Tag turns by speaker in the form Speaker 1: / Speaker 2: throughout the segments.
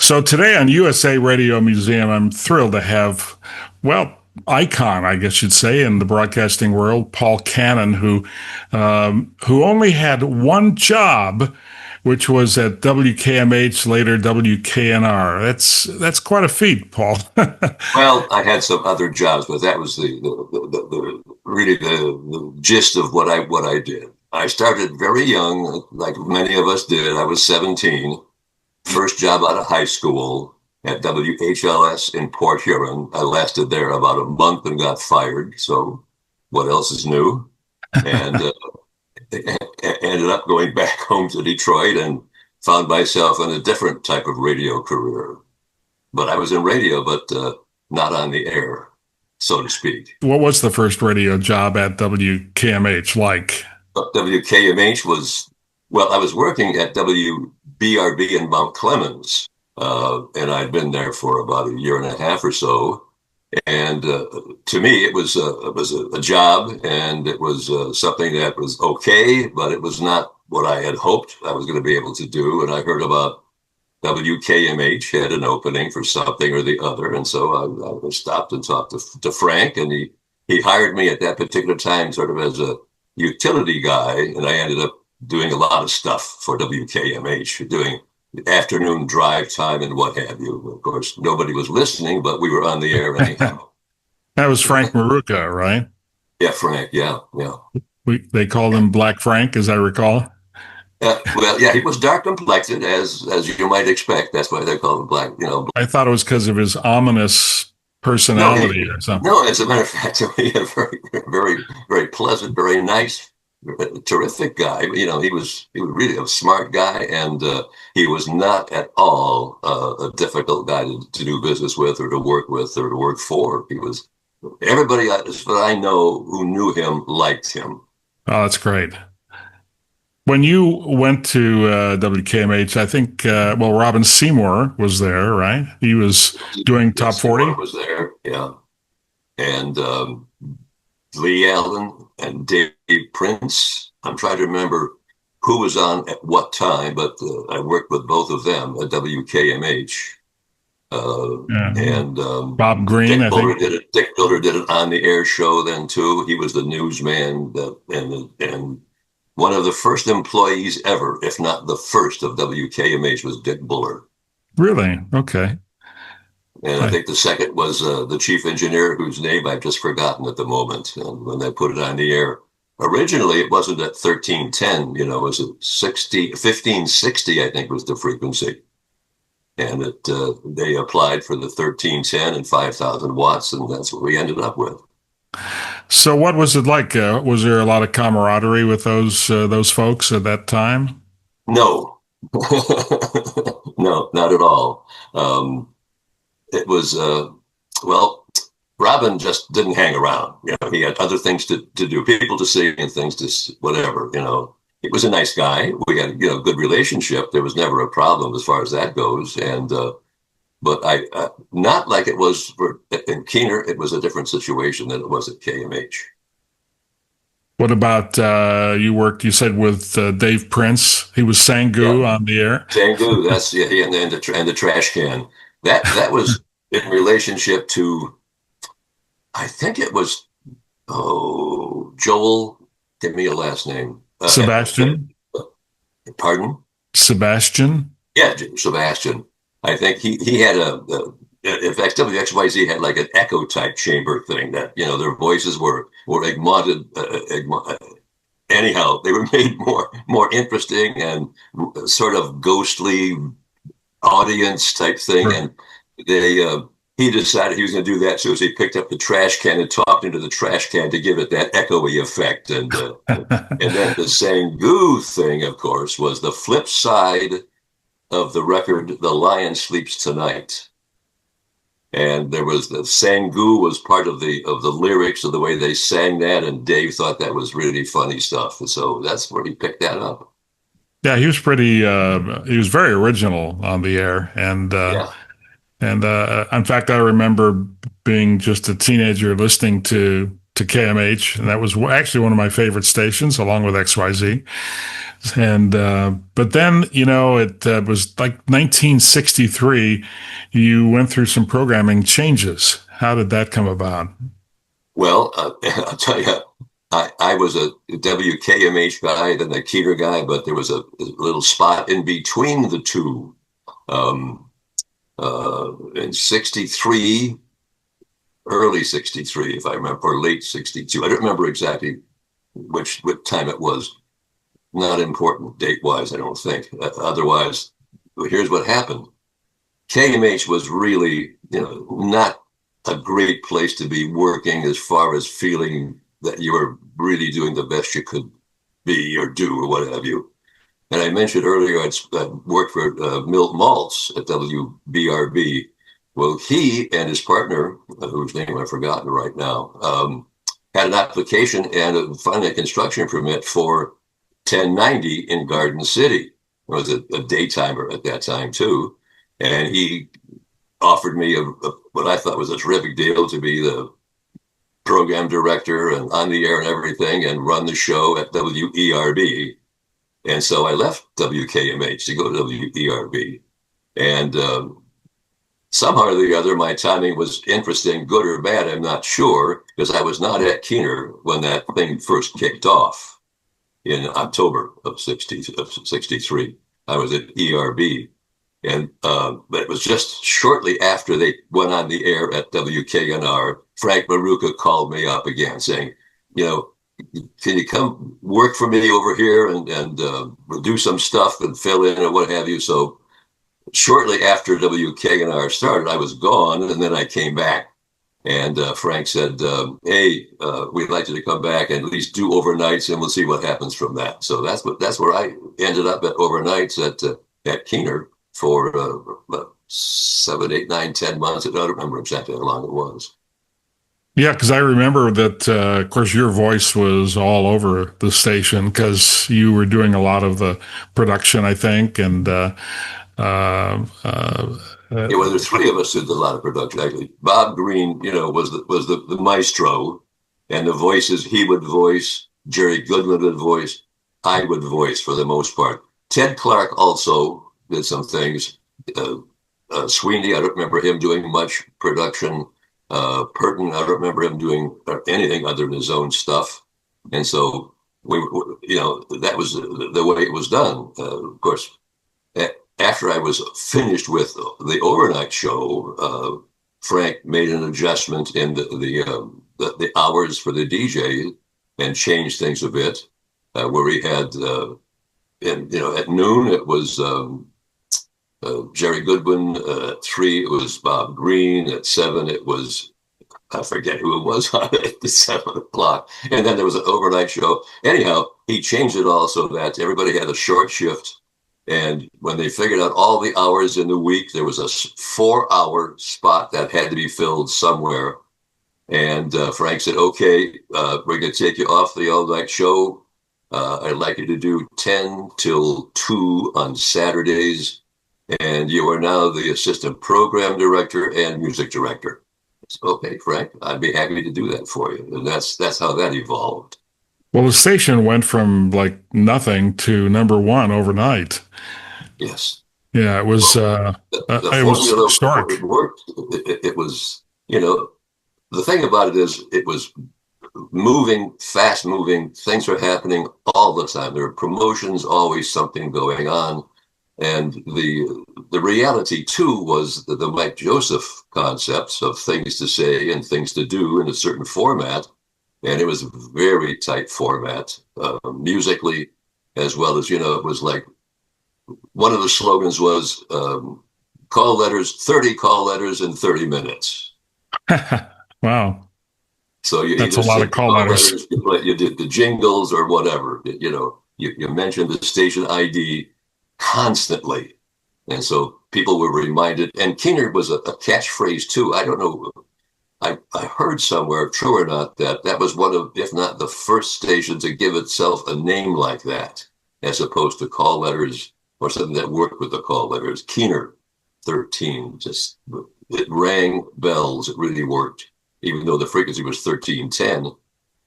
Speaker 1: So today on USA Radio Museum, I'm thrilled to have, well, icon, I guess you'd say, in the broadcasting world, Paul Canon, who only had one job, which was at WKMH, later WKNR. That's quite a feat, Paul.
Speaker 2: Well, I had some other jobs, but that was the really the gist of what I did. I started very young, like many of us did. I was 17. First job out of high school at WHLS in Port Huron. I lasted there about a month and got fired. So what else is new? And ended up going back home to Detroit and found myself in a different type of radio career. But I was in radio, but not on the air, so to speak.
Speaker 1: What was the first radio job at WKMH like?
Speaker 2: WKMH was, well, I was working at WBRB in Mount Clemens, and I'd been there for about a year and a half or so. And to me, it was a job, and it was something that was okay, but it was not what I had hoped I was going to be able to do. And I heard about WKMH had an opening for something or the other, and so I stopped and talked to Frank, and he hired me at that particular time sort of as a utility guy, and I ended up doing a lot of stuff for WKMH, doing afternoon drive time and what have you. Of course, nobody was listening, but we were on the air anyhow.
Speaker 1: That was Frank Maruca, right?
Speaker 2: Yeah, Frank. Yeah, yeah.
Speaker 1: They called him Black Frank, as I recall.
Speaker 2: Well, yeah, he was dark complected, as you might expect. That's why they called him Black.
Speaker 1: I thought it was because of his ominous personality or something.
Speaker 2: No, as a matter of fact, he had a very, very, very pleasant, very nice, terrific guy. He was really a smart guy, and he was not at all a difficult guy to do business with, or to work with, or to work for. He was everybody that I know who knew him liked him.
Speaker 1: Oh, that's great. When you went to WKMH, I think, Robin Seymour was there, right? He was doing Top 40.
Speaker 2: Seymour was there, yeah. And Lee Allen and Dave Prince. I'm trying to remember who was on at what time, but I worked with both of them at WKMH. And
Speaker 1: Bob Green,
Speaker 2: Dick Builder did it. Dick Builder did an on-the-air show then too. He was the newsman, and one of the first employees ever, if not the first, of WKMH was Dick Buller.
Speaker 1: Really? Okay.
Speaker 2: And I think the second was the chief engineer, whose name I've just forgotten at the moment. And when they put it on the air, originally it wasn't at 1310, it was at 1560, I think was the frequency. And they applied for the 1310 and 5,000 watts, and that's what we ended up with.
Speaker 1: So what was it like? Was there a lot of camaraderie with those folks at that time?
Speaker 2: No, no, not at all. It was, Robin just didn't hang around. He had other things to do, people to see and things to whatever, He was a nice guy. We had, a good relationship. There was never a problem as far as that goes. And, but I not like it was in Keener. It was a different situation than it was at KMH.
Speaker 1: What about you said with Dave Prince? He was Sangu on the air.
Speaker 2: Sangu, that's and the trash can. That was in relationship to, I think it was Joel. Give me a last name.
Speaker 1: Sebastian.
Speaker 2: Pardon?
Speaker 1: Sebastian.
Speaker 2: Yeah, Sebastian. I think he had in fact, WXYZ had like an echo type chamber thing that, their voices were augmented. Anyhow, they were made more interesting and sort of ghostly audience type thing. Right. And he decided he was going to do that. So he picked up the trash can and talked into the trash can to give it that echoey effect. And then the Sangu thing, of course, was the flip side of the record, The Lion Sleeps Tonight. And there was the Sangu was part of the lyrics of the way they sang that, and Dave thought that was really funny stuff. And so that's where he picked that up.
Speaker 1: Yeah, he was he was very original on the air. And in fact, I remember being just a teenager listening to KMH, and that was actually one of my favorite stations, along with XYZ. And but then, it was like 1963. You went through some programming changes. How did that come about?
Speaker 2: Well, I'll tell you, I was a WKMH guy, then a KEENER guy, but there was a little spot in between the two. Um, in 63, early 63, if I remember, or late 62. I don't remember exactly what time it was. Not important date-wise, I don't think. Otherwise, here's what happened. KMH was really, not a great place to be working as far as feeling that you were really doing the best you could be or do or what have you. And I mentioned earlier I'd worked for Milt Maltz at WBRB. Well, he and his partner, whose name I've forgotten right now, had an application and finally a construction permit for 1090 in Garden City. It was a daytimer at that time too. And he offered me what I thought was a terrific deal to be the program director and on the air and everything and run the show at WERB. And so I left WKMH to go to WERB. And somehow or the other, my timing was interesting, good or bad, I'm not sure, because I was not at KEENER when that thing first kicked off in October of 63. I was at ERB. And but it was just shortly after they went on the air at WKNR, Frank Maruca called me up again saying, can you come work for me over here and do some stuff and fill in or what have you? So shortly after WKNR started, I was gone, and then I came back. And Frank said, hey, we'd like you to come back and at least do overnights, and we'll see what happens from that. So that's where I ended up at overnights at KEENER for about 7, 8, 9, 10 months. I don't remember exactly how long it was.
Speaker 1: Yeah, because I remember that, of course, your voice was all over the station because you were doing a lot of the production, I think, and
Speaker 2: Yeah, well, there's three of us who did a lot of production. Actually, Bob Green, was the maestro, and the voices he would voice, Jerry Goodman would voice, I would voice for the most part. Ted Clark also did some things. Sweeney, I don't remember him doing much production. Purton, I don't remember him doing anything other than his own stuff. And so that was the way it was done. Of course, after I was finished with the overnight show, Frank made an adjustment in the hours for the DJ and changed things a bit. Where he had, at noon it was Jerry Goodwin. At 3 it was Bob Green. At 7 it was, I forget who it was on at the 7 o'clock. And then there was an overnight show. Anyhow, he changed it all so that everybody had a short shift. And when they figured out all the hours in the week, there was a 4-hour spot that had to be filled somewhere. And Frank said, okay, we're going to take you off the all-night show. I'd like you to do 10 till 2 on Saturdays. And you are now the assistant program director and music director. Okay, Frank, I'd be happy to do that for you. And that's how that evolved.
Speaker 1: Well, the station went from like nothing to #1 overnight.
Speaker 2: Yes.
Speaker 1: Yeah, it was.
Speaker 2: The
Speaker 1: It was
Speaker 2: formula
Speaker 1: historic.
Speaker 2: worked. It was, the thing about it is it was moving, fast moving. Things were happening all the time. There were promotions, always something going on. And the reality too was the Mike Joseph concepts of things to say and things to do in a certain format. And it was a very tight format, musically, as well as, it was like one of the slogans was 30 call letters in 30 minutes.
Speaker 1: Wow.
Speaker 2: So you
Speaker 1: That's a
Speaker 2: either
Speaker 1: lot
Speaker 2: said
Speaker 1: of call letters.
Speaker 2: you did the jingles or whatever, you mentioned the station ID constantly. And so people were reminded, and KEENER was a catchphrase too. I don't know. I heard somewhere, true or not, that was one of, if not the first station to give itself a name like that, as opposed to call letters or something that worked with the call letters. KEENER 13, it rang bells. It really worked, even though the frequency was 1310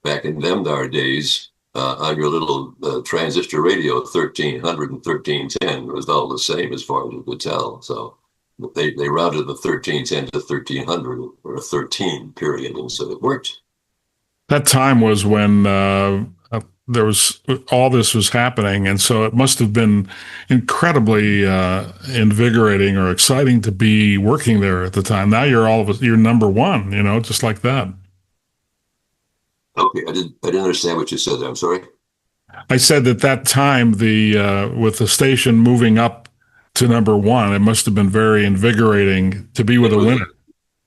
Speaker 2: back in them days. on your little transistor radio, 1300 and 1310 was all the same as far as you could tell. So they routed the 1310 to 1300 or a 13 period, and so it worked.
Speaker 1: That time was when there was all this was happening, and so it must have been incredibly invigorating or exciting to be working there at the time. Now you're number one, just like that.
Speaker 2: Okay, I didn't understand what you said there. I'm sorry.
Speaker 1: I said that time, the with the station moving up to number one, it must have been very invigorating to be with a winner.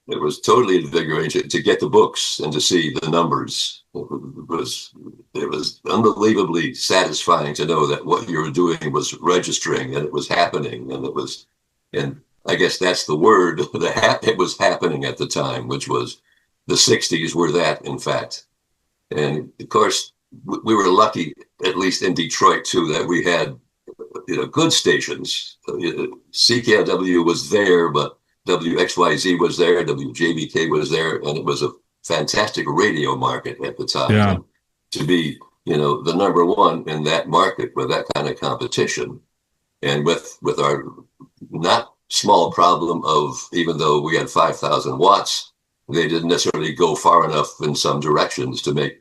Speaker 2: It was totally invigorating to get the books and to see the numbers. It was unbelievably satisfying to know that what you were doing was registering and it was happening, and I guess that's the word. It was happening at the time, which was the '60s were that, in fact. And of course, we were lucky, at least in Detroit too, that we had good stations. CKLW was there, but WXYZ was there, WJBK was there, and it was a fantastic radio market at the time.
Speaker 1: Yeah.
Speaker 2: And to be, the number one in that market with that kind of competition, and with our not small problem of, even though we had 5,000 watts, they didn't necessarily go far enough in some directions to make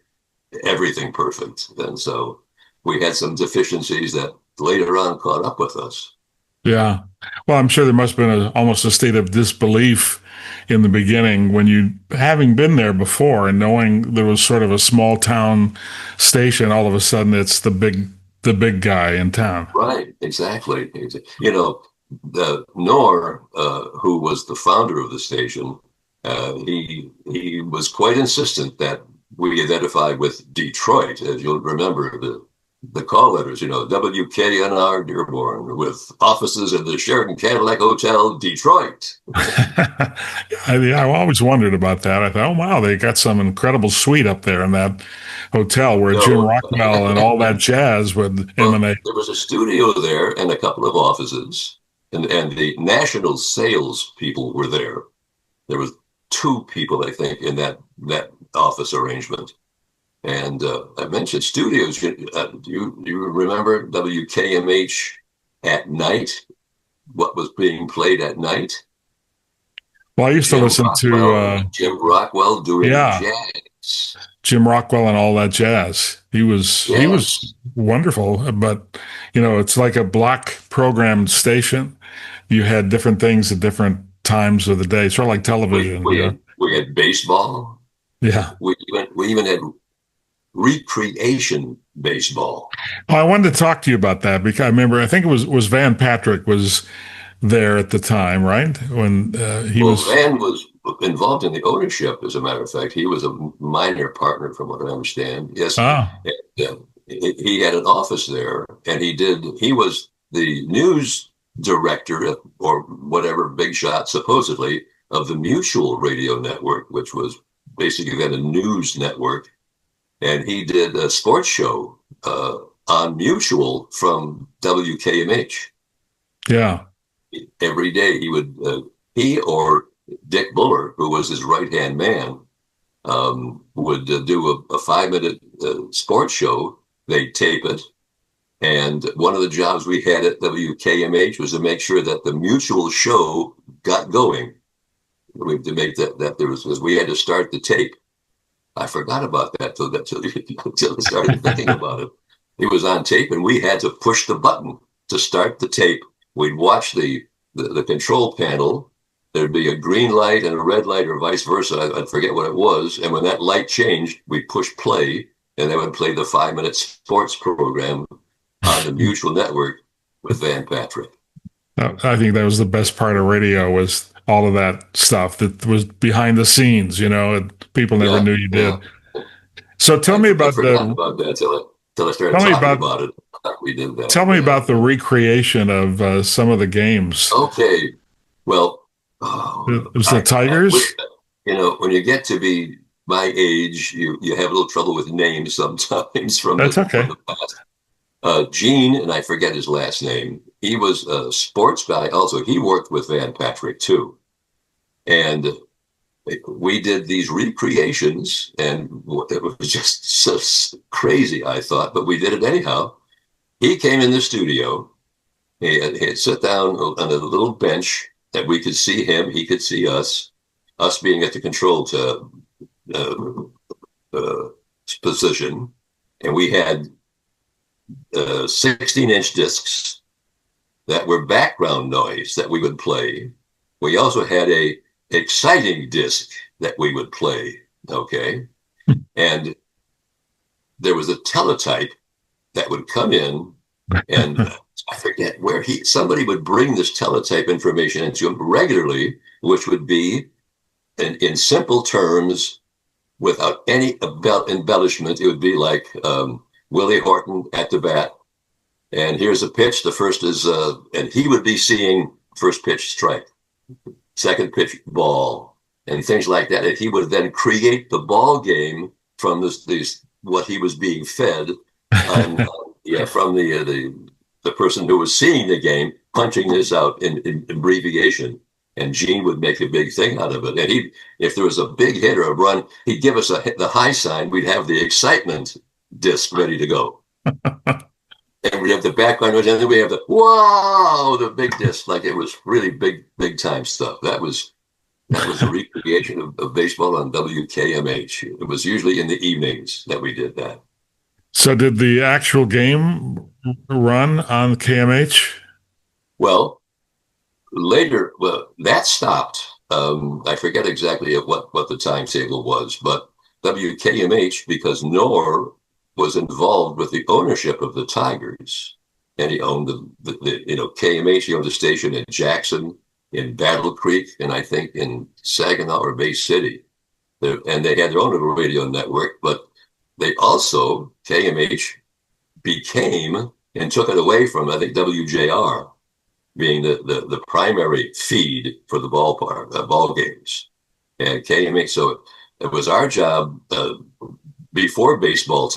Speaker 2: everything perfect. And so we had some deficiencies that later on caught up with us.
Speaker 1: Yeah. Well, I'm sure there must have been almost a state of disbelief in the beginning when you, having been there before and knowing there was sort of a small town station, all of a sudden it's the big guy in town.
Speaker 2: Right. Exactly. The Nor, who was the founder of the station, he was quite insistent that we identify with Detroit. As you'll remember, the call letters, WKNR Dearborn, with offices in the Sheraton Cadillac Hotel, Detroit.
Speaker 1: I always wondered about that. I thought, oh, wow, they got some incredible suite up there in that hotel where Jim Rockwell and all that jazz would emanate.
Speaker 2: There was a studio there and a couple of offices, and the national sales people were there. There was 2 people, I think, in that office arrangement. And I mentioned studios. Do you remember WKMH at night? What was being played at night?
Speaker 1: Well, I used to listen to
Speaker 2: Jim Rockwell doing jazz.
Speaker 1: Jim Rockwell and all that jazz. He was wonderful. But it's like a block programmed station. You had different things at different times of the day, sort of like television.
Speaker 2: We had baseball.
Speaker 1: Yeah.
Speaker 2: We even had recreation baseball.
Speaker 1: Oh, I wanted to talk to you about that because I remember, I think it was Van Patrick was there at the time, right? When
Speaker 2: Van was involved in the ownership, as a matter of fact. He was a minor partner, from what I understand. Yes.
Speaker 1: Ah.
Speaker 2: And, he had an office there, and he was the news director or whatever, big shot, supposedly, of the Mutual Radio Network, which was basically then a news network. And he did a sports show on Mutual from WKMH.
Speaker 1: Yeah.
Speaker 2: Every day he or Dick Buller, who was his right-hand man, would do a 5-minute sports show. They'd tape it. And one of the jobs we had at WKMH was to make sure that the Mutual show got going. To make that there was, because we had to start the tape. I forgot about that until I started thinking about it. It was on tape, and we had to push the button to start the tape. We'd watch the control panel. There'd be a green light and a red light, or vice versa. I forget what it was. And when that light changed, we'd push play, and they would play the 5-minute sports program on the Mutual Network with Van Patrick.
Speaker 1: I think that was the best part of radio, was all of that stuff that was behind the scenes, people never knew you did. Yeah. So tell me about
Speaker 2: about that till I started talking about it. We did that.
Speaker 1: Tell me about the recreation of some of the games.
Speaker 2: Okay. Well,
Speaker 1: it was the Tigers.
Speaker 2: When you get to be my age, you have a little trouble with names sometimes from
Speaker 1: That's okay.
Speaker 2: From the past. Gene, and I forget his last name. He was a sports guy also. He worked with Van Patrick too. And we did these recreations, and it was just so crazy, I thought, but we did it anyhow. He came in the studio. He'd sit down on a little bench that we could see him, he could see us being at the control uh, uh, position, and we had 16-inch discs that were background noise that we would play. We also had a exciting disc that we would play, okay? And there was a teletype that would come in, and I forget where somebody would bring this teletype information into him regularly, which would be in simple terms, without any embellishment. It would be like Willie Horton at the bat, and here's a pitch. The first is, and he would be seeing first pitch strike, second pitch ball, and things like that. And he would then create the ball game from these what he was being fed, from the person who was seeing the game, punching this out in abbreviation. And Gene would make a big thing out of it. And if there was a big hit or a run, he'd give us the high sign. We'd have the excitement disc ready to go. And we have the background noise, and then we have the wow, the big disc, like it was really big time stuff. That was a recreation of baseball on WKMH. It was usually in the evenings that we did that.
Speaker 1: So did the actual game run on KMH?
Speaker 2: Well, later, that stopped. I forget exactly what the timetable was, but WKMH, because Knorr was involved with the ownership of the Tigers, and he owned the KMH. He owned a station in Jackson, in Battle Creek, and I think in Saginaw or Bay City. And they had their own little radio network, but they also, KMH became and took it away from, I think, WJR, being the primary feed for the ball games, and KMH. So it was our job before baseball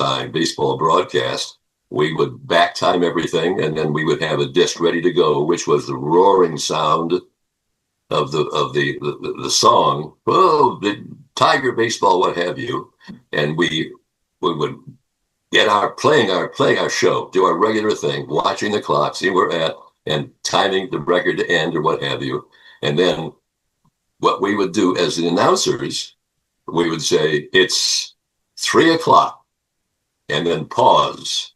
Speaker 2: broadcast. We would back time everything, and then we would have a disc ready to go, which was the roaring sound of the song. Oh, the Tiger baseball, what have you, and we would get playing our show, do our regular thing, watching the clock, see where we're at, and timing the record to end or what have you. And then what we would do as the announcers, we would say, it's 3:00, and then pause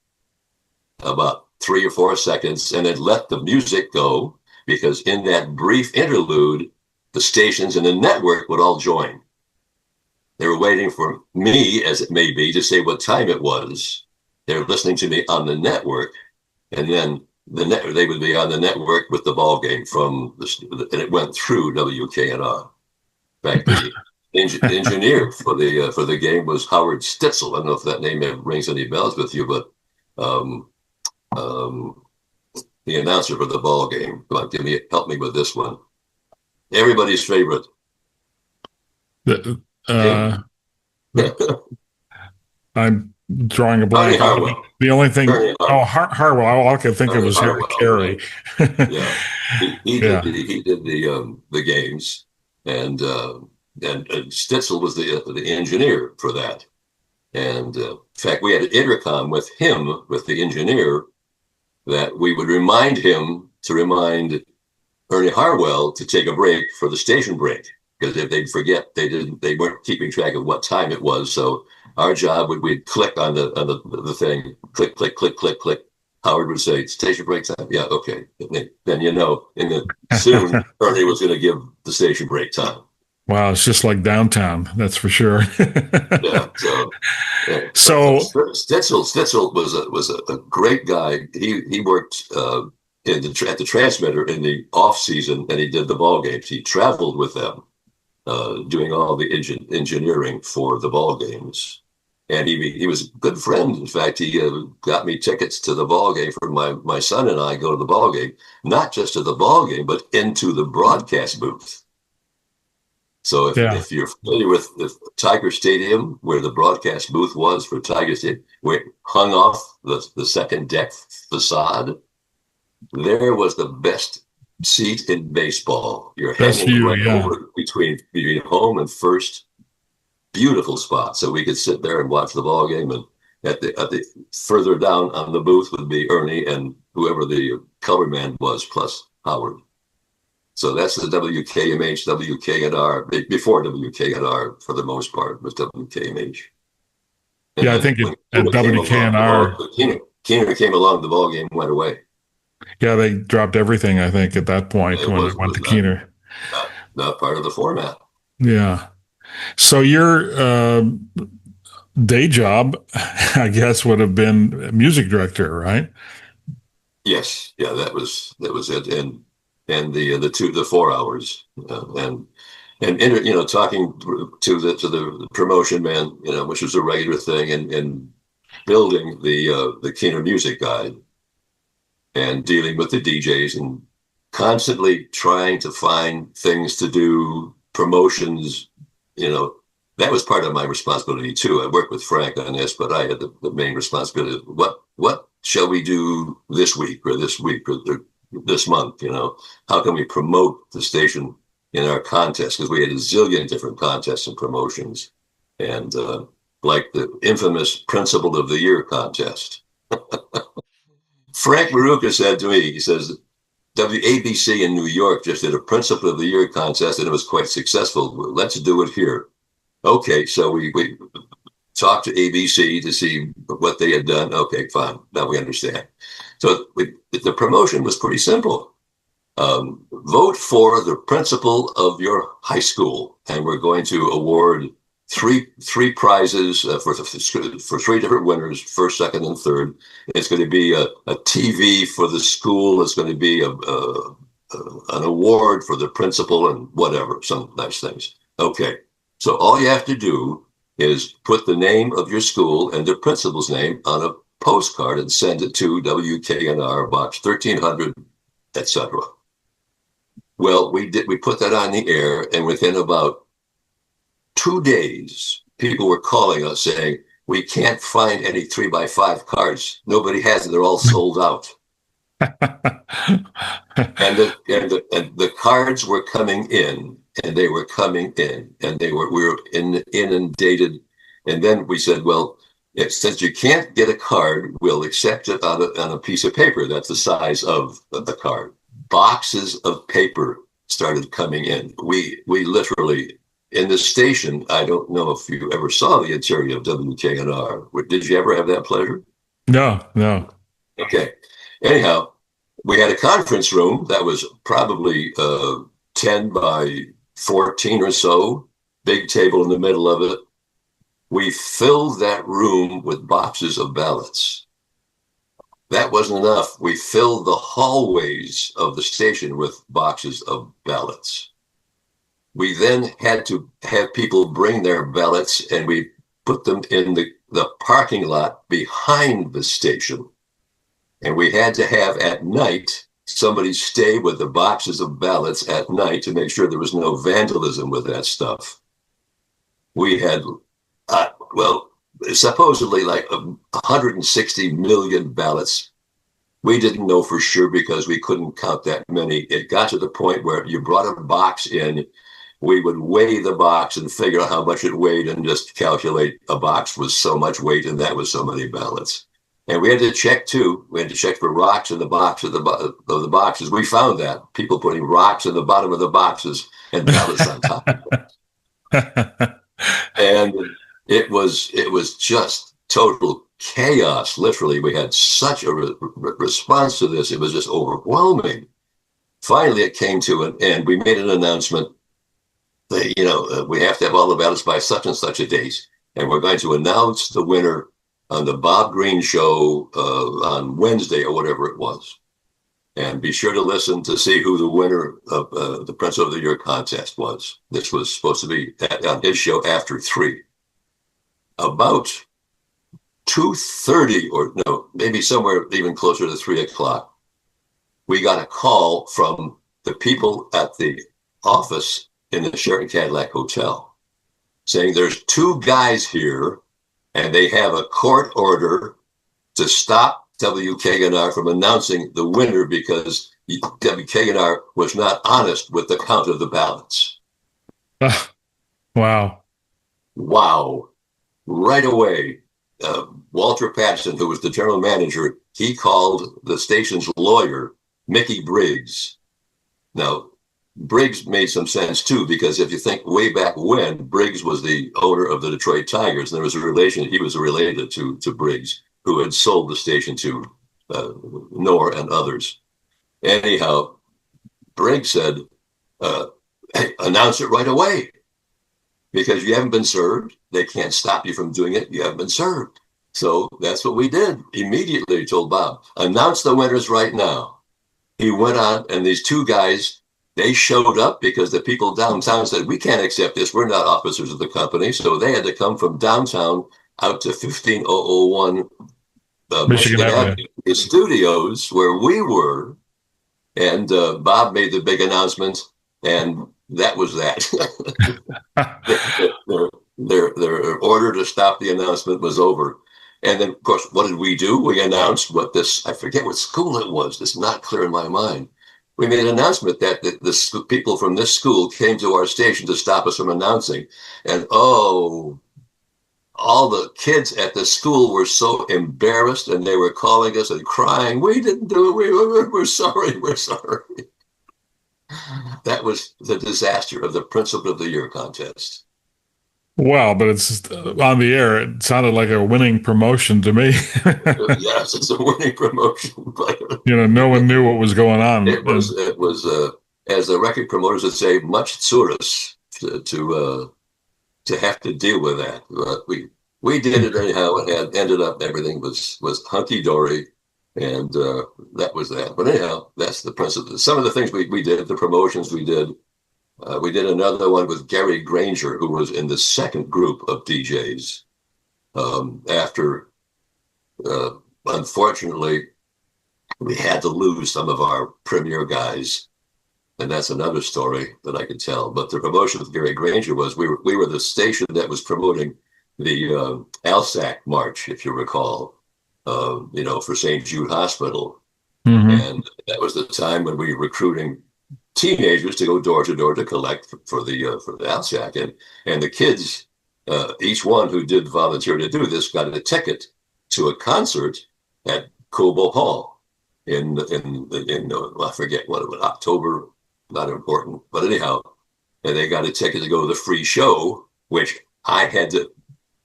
Speaker 2: about 3 or 4 seconds, and then let the music go, because in that brief interlude, the stations in the network would all join. They were waiting for me, as it may be, to say what time it was. They were listening to me on the network, and then they would be on the network with the ball game and it went through WKNR. In fact, the engineer for the game was Howard Stitzel. I don't know if that name rings any bells with you, but the announcer for the ball game. Come on, help me with this one. Everybody's favorite.
Speaker 1: I'm drawing a blank. The only thing, Harwell. All I could think of was Harry Carey.
Speaker 2: Right. Yeah, he did the games, and Stitzel was the engineer for that. And in fact, we had an intercom with him, with the engineer, that we would remind him to remind Ernie Harwell to take a break for the station break, because if they'd forget, they weren't keeping track of what time it was. So our job we'd click on the thing, click, click, click, click, click. Howard would say, station break time. Yeah, okay. Then soon Ernie was going to give the station break time.
Speaker 1: Wow, it's just like downtown, that's for sure.
Speaker 2: Yeah. So Stitzel was a great guy. He worked at the transmitter in the off season, and he did the ball games. He traveled with them, doing all the engineering for the ball games. And he was a good friend. In fact, he got me tickets to the ball game for my son and I go to the ball game, not just to the ball game, but into the broadcast booth. So if you're familiar with Tiger Stadium, where the broadcast booth was for Tiger Stadium, where it hung off the second deck facade, there was the best seat in baseball. You're
Speaker 1: Best
Speaker 2: hanging
Speaker 1: view,
Speaker 2: right
Speaker 1: yeah.
Speaker 2: over between home and first. Beautiful spot. So we could sit there and watch the ball game. And at the further down on the booth would be Ernie and whoever the color man was, plus Howard. So that's the WKMH, WKNR, before WKNR for the most part was WKMH. And
Speaker 1: Yeah, I
Speaker 2: then
Speaker 1: think
Speaker 2: when
Speaker 1: at
Speaker 2: Keener came along,
Speaker 1: WKNR,
Speaker 2: Keener came along, the ball game went away.
Speaker 1: yeah, they dropped everything, I think, at that point
Speaker 2: It
Speaker 1: when
Speaker 2: was
Speaker 1: it went
Speaker 2: was
Speaker 1: to Keener.
Speaker 2: not part of the format.
Speaker 1: Yeah. So your day job, I guess, would have been music director, right?
Speaker 2: Yes, yeah, that was it, and the 4 hours, talking to the promotion man, which was a regular thing, and building the Keener music guide, and dealing with the DJs, and constantly trying to find things to do, promotions, you know, that was part of my responsibility too. I worked with Frank on this, but I had the main responsibility. What shall we do this week or this month? How can we promote the station in our contest? Because we had a zillion different contests and promotions, and like the infamous Principal of the Year contest. Frank Maruca said to me, he says, WABC in New York just did a Principal of the Year contest and it was quite successful. Let's do it here. Okay, so we talked to ABC to see what they had done. Okay, fine. Now we understand. So the promotion was pretty simple. Vote for the principal of your high school, and we're going to award three prizes for three different winners, first, second, and third. It's going to be a TV for the school. It's going to be an award for the principal and whatever, some nice things. Okay, so all you have to do is put the name of your school and the principal's name on a postcard and send it to WKNR box 1300, etc. Well, we put that on the air, and within about 2 days, people were calling us saying, we can't find any 3x5 cards. Nobody has it. They're all sold out. And the cards were coming in, and they were coming in, and we were inundated. And then we said, well, since you can't get a card, we'll accept it on a piece of paper. That's the size of the card. Boxes of paper started coming in. We literally, in the station, I don't know if you ever saw the interior of WKNR. Did you ever have that pleasure?
Speaker 1: No, no.
Speaker 2: Okay. Anyhow, we had a conference room that was probably 10 by 14 or so, big table in the middle of it. We filled that room with boxes of ballots. That wasn't enough. We filled the hallways of the station with boxes of ballots. We then had to have people bring their ballots, and we put them in the parking lot behind the station. And we had to have at night somebody stay with the boxes of ballots at night to make sure there was no vandalism with that stuff. We had, supposedly like 160 million ballots. We didn't know for sure because we couldn't count that many. It got to the point where you brought a box in, we would weigh the box and figure out how much it weighed and just calculate a box was so much weight and that was so many ballots. And we had to check too. We had to check for rocks in the box of the boxes. We found that people putting rocks in the bottom of the boxes and ballots on top of them. And it was just total chaos. Literally, we had such a response to this. It was just overwhelming. Finally, it came to an end. We made an announcement that, we have to have all the ballots by such and such a date. And we're going to announce the winner on the Bob Green show on Wednesday or whatever it was. And be sure to listen to see who the winner of the Prince of the Year contest was. This was supposed to be on his show after 3. About 2:30, or no, maybe somewhere even closer to 3 o'clock, we got a call from the people at the office in the Sheraton Cadillac Hotel saying there's 2 guys here and they have a court order to stop WKNR from announcing the winner because WKNR was not honest with the count of the ballots.
Speaker 1: Wow.
Speaker 2: Wow. Right away, Walter Patterson, who was the general manager, he called the station's lawyer, Mickey Briggs. Now, Briggs made some sense too, because if you think way back when, Briggs was the owner of the Detroit Tigers, and there was a relation, he was related to Briggs, who had sold the station to Knorr and others. Anyhow, Briggs said, hey, announce it right away, because you haven't been served. They can't stop you from doing it. You haven't been served. So that's what we did. Immediately told Bob, announce the winners right now. He went on, and these two guys, they showed up because the people downtown said, we can't accept this. We're not officers of the company. So they had to come from downtown out to 15001 Michigan Avenue, the studios where we were. And Bob made the big announcement, and that was that. Their order to stop the announcement was over. And then, of course, what did we do? We announced what this, I forget what school it was. It's not clear in my mind. We made an announcement that the people from this school came to our station to stop us from announcing. And oh, all the kids at the school were so embarrassed, and they were calling us and crying, we didn't do it. We're sorry. We're sorry. That was the disaster of the Principal of the Year contest.
Speaker 1: Well, but it's on the air. It sounded like a winning promotion to me.
Speaker 2: Yes, it's a winning promotion. But
Speaker 1: no one knew what was going on.
Speaker 2: It was, as the record promoters would say, much tsuris to have to deal with that. We did it anyhow, and ended up everything was hunky dory, and that was that. But anyhow, that's the principle. Some of the things we did, the promotions we did. We did another one with Gary Granger, who was in the second group of DJs. After, unfortunately, we had to lose some of our premier guys, and that's another story that I could tell. But the promotion with Gary Granger was we were the station that was promoting the ALSAC march, if you recall, for St. Jude Hospital, and that was the time when we were recruiting teenagers to go door to door to collect for the ALSAC, and the kids, each one who did volunteer to do this, got a ticket to a concert at Cobo Hall in I forget what it was, October, not important, but anyhow, and they got a ticket to go to the free show, which I had to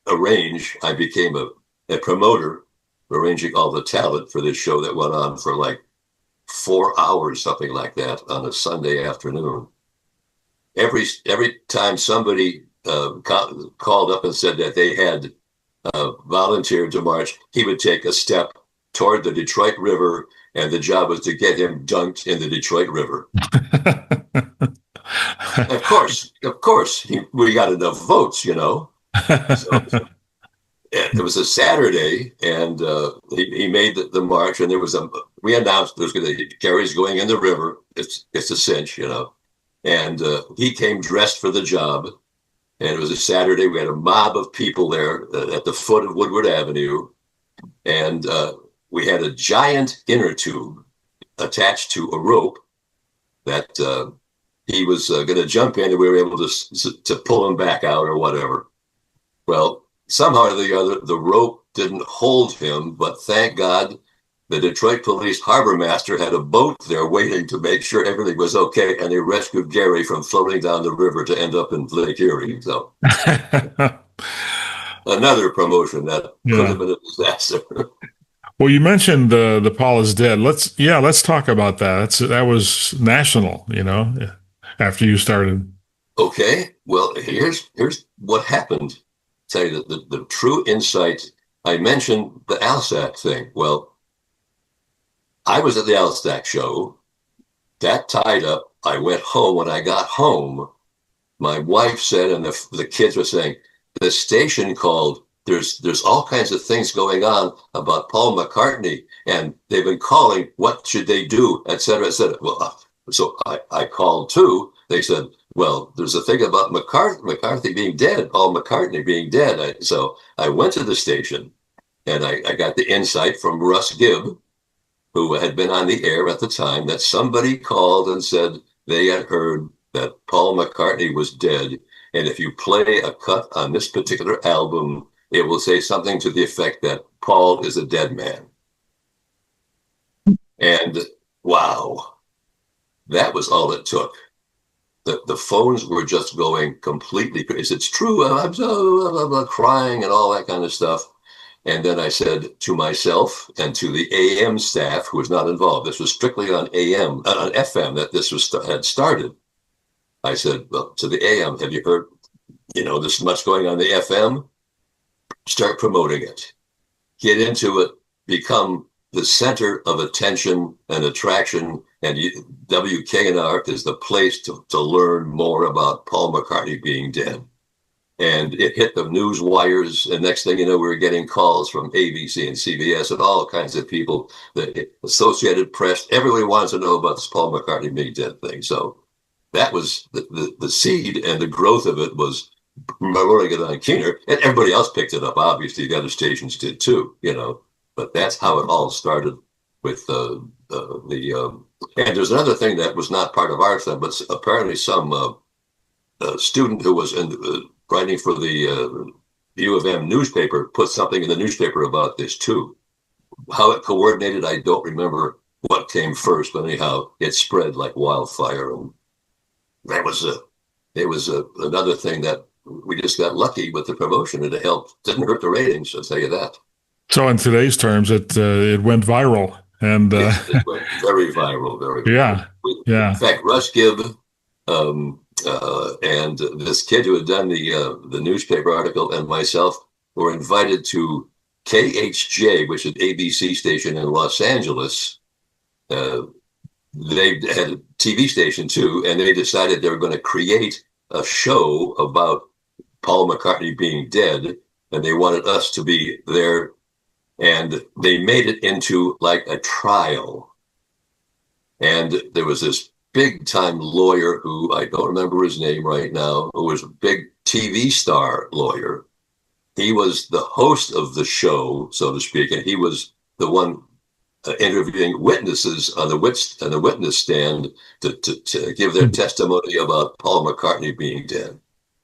Speaker 2: arrange. I became a promoter, arranging all the talent for this show that went on for like 4 hours, something like that, on a Sunday afternoon. Every time somebody called up and said that they had volunteered to march, he would take a step toward the Detroit River, and the job was to get him dunked in the Detroit River. Of course, we got enough votes, So, it was a Saturday, and he made the march, and we announced Gary's going in the river. It's a cinch, and he came dressed for the job, and it was a Saturday. We had a mob of people there at the foot of Woodward Avenue, and we had a giant inner tube attached to a rope that he was going to jump in, and we were able to pull him back out or whatever. Well, somehow or the other, the rope didn't hold him, but thank God the Detroit Police Harbor Master had a boat there waiting to make sure everything was okay, and they rescued Gary from floating down the river to end up in Lake Erie. So another promotion that could have been a disaster.
Speaker 1: Well, you mentioned the Paul is Dead. Let's talk about that. That was national, after you started.
Speaker 2: Okay, well, here's what happened. Tell you the true insight. I mentioned the ALSAC thing. Well, I was at the ALSAC show. That tied up. I went home. When I got home, my wife said, and the kids were saying, the station called. There's all kinds of things going on about Paul McCartney, and they've been calling. What should they do, et cetera, et cetera. Well, so I called too. They said, well, there's a thing about McCartney being dead, Paul McCartney being dead. So I went to the station, And I got the insight from Russ Gibb, who had been on the air at the time, that somebody called and said they had heard that Paul McCartney was dead. And if you play a cut on this particular album, it will say something to the effect that Paul is a dead man. And wow, that was all it took. The phones were just going completely crazy. It's true. I'm so blah, blah, crying and all that kind of stuff. And then I said to myself and to the AM staff, who was not involved, this was strictly on on FM that this had started. I said, well, to the AM, have you heard, there's much going on the FM? Start promoting it. Get into it. Become the center of attention and attraction. And WKNR is the place to learn more about Paul McCartney being dead. And it hit the news wires. And next thing you know, we were getting calls from ABC and CBS and all kinds of people, the Associated Press. Everybody wants to know about this Paul McCartney being dead thing. So that was the seed, and the growth of it was rolling it on Keener. And everybody else picked it up. Obviously, the other stations did too, But that's how it all started with and there's another thing that was not part of our thing, but apparently some student who was writing for the U of M newspaper put something in the newspaper about this too. How it coordinated, I don't remember what came first, but anyhow, it spread like wildfire, and that was another thing that we just got lucky with the promotion, and it helped. Didn't hurt the ratings, I'll tell you that.
Speaker 1: So in today's terms, it went viral, and
Speaker 2: it went very viral, very
Speaker 1: yeah,
Speaker 2: viral.
Speaker 1: yeah.
Speaker 2: In fact, Russ Gibb and this kid who had done the newspaper article and myself were invited to KHJ, which is an ABC station in Los Angeles. They had a TV station too, and they decided they were going to create a show about Paul McCartney being dead, and they wanted us to be there. And they made it into like a trial. And there was this big time lawyer who I don't remember his name right now, who was a big TV star lawyer. He was the host of the show, so to speak, and he was the one interviewing witnesses on the witness stand to give their testimony about Paul McCartney being dead.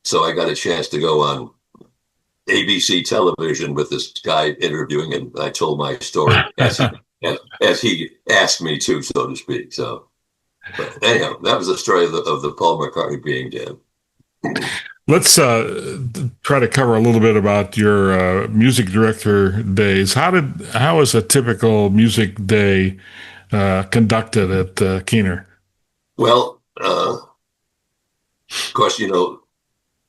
Speaker 2: So I got a chance to go on ABC television with this guy interviewing, and I told my story as he asked me to, so to speak. So, but anyhow, that was the story of the Paul McCartney being dead.
Speaker 1: Let's try to cover a little bit about your music director days. How is a typical music day conducted at Keener?
Speaker 2: Well, of course,